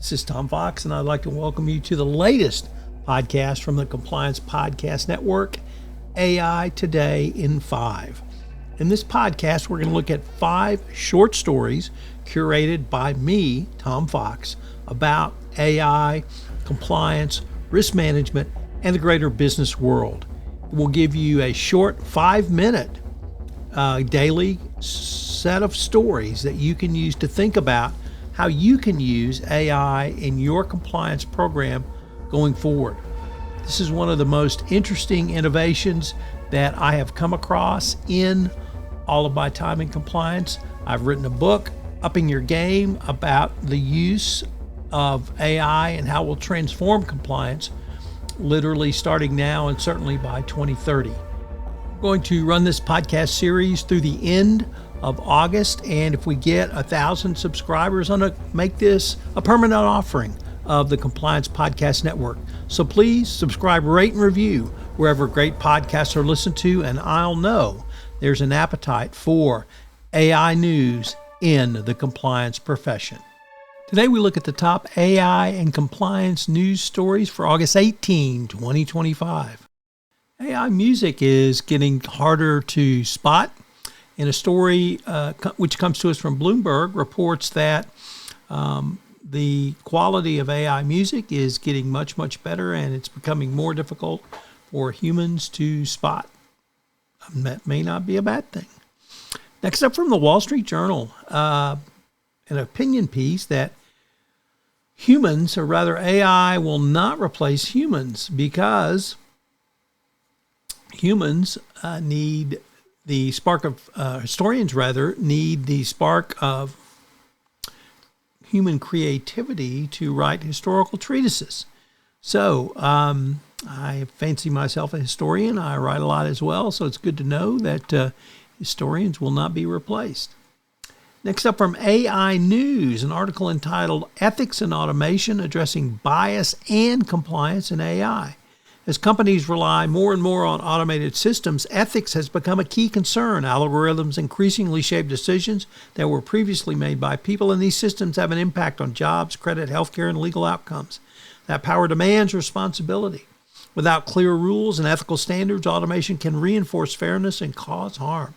This is Tom Fox, and I'd like to welcome you to the latest podcast from the Compliance Podcast Network, AI Today in 5. In this podcast, we're going to look at 5 short stories curated by me, Tom Fox, about AI, compliance, risk management, and the greater business world. We'll give you a short 5-minute daily set of stories that you can use to think about how you can use AI in your compliance program going forward. This is one of the most interesting innovations that I have come across in all of my time in compliance. I've written a book, Upping Your Game, about the use of AI and how we'll transform compliance, literally starting now and certainly by 2030. I'm going to run this podcast series through the end of August, and if we get 1,000 subscribers, I'm going to make this a permanent offering of the Compliance Podcast Network. So please subscribe, rate, and review wherever great podcasts are listened to, and I'll know there's an appetite for AI news in the compliance profession. Today we look at the top AI and compliance news stories for August 18, 2025. AI music is getting harder to spot. And a story which comes to us from Bloomberg reports that the quality of AI music is getting much, much better, and it's becoming more difficult for humans to spot. That may not be a bad thing. Next up from the Wall Street Journal, an opinion piece that humans, or rather AI, will not replace humans because humans need the spark of, historians rather, need the spark of human creativity to write historical treatises. So I fancy myself a historian. I write a lot as well, so it's good to know that historians will not be replaced. Next up from AI News, an article entitled Ethics in Automation Addressing Bias and Compliance in AI. As companies rely more and more on automated systems, ethics has become a key concern. Algorithms increasingly shape decisions that were previously made by people, and these systems have an impact on jobs, credit, healthcare, and legal outcomes. That power demands responsibility. Without clear rules and ethical standards, automation can reinforce fairness and cause harm.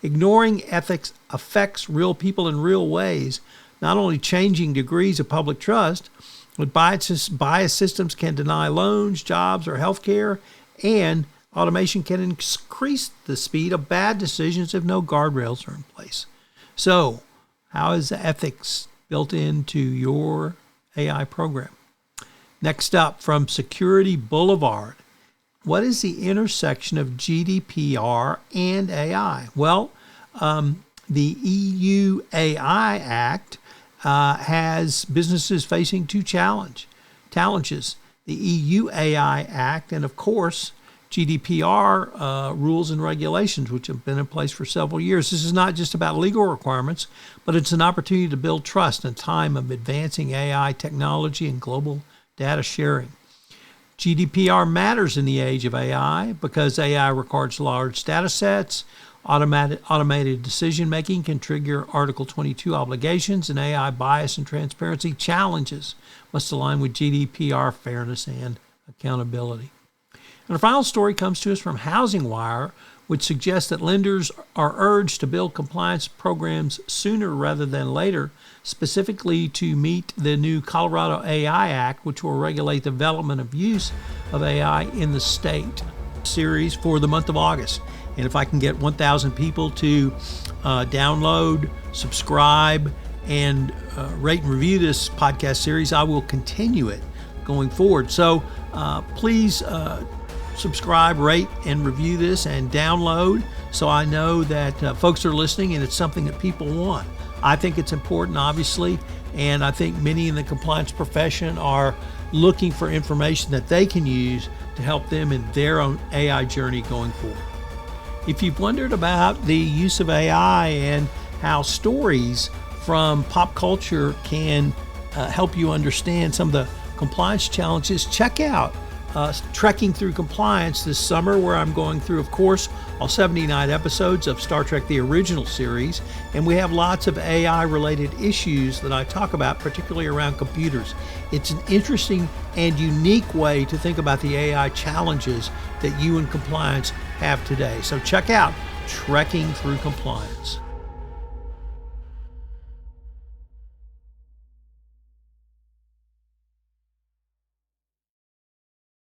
Ignoring ethics affects real people in real ways, not only changing degrees of public trust, but bias systems can deny loans, jobs, or health care, and automation can increase the speed of bad decisions if no guardrails are in place. So, how is the ethics built into your AI program? Next up, from Security Boulevard, what is the intersection of GDPR and AI? Well, the EU AI Act has businesses facing 2 challenges. The EU AI Act and, of course, GDPR rules and regulations, which have been in place for several years. This is not just about legal requirements, but it's an opportunity to build trust in a time of advancing AI technology and global data sharing. GDPR matters in the age of AI because AI records large data sets. Automated decision-making can trigger Article 22 obligations, and AI bias and transparency challenges must align with GDPR fairness and accountability. And our final story comes to us from Housingwire, which suggests that lenders are urged to build compliance programs sooner rather than later, specifically to meet the new Colorado AI Act, which will regulate the development of use of AI in the state. Series for the month of August. And if I can get 1,000 people to download, subscribe, and rate and review this podcast series, I will continue it going forward. So please subscribe, rate, and review this and download so I know that folks are listening and it's something that people want. I think it's important, obviously, and I think many in the compliance profession are looking for information that they can use to help them in their own AI journey going forward. If you've wondered about the use of AI and how stories from pop culture can help you understand some of the compliance challenges, check out Trekking Through Compliance this summer, where I'm going through, of course, all 79 episodes of Star Trek the original series, and we have lots of AI-related issues that I talk about, particularly around computers. It's an interesting and unique way to think about the AI challenges that you in compliance have today. So check out Trekking Through Compliance.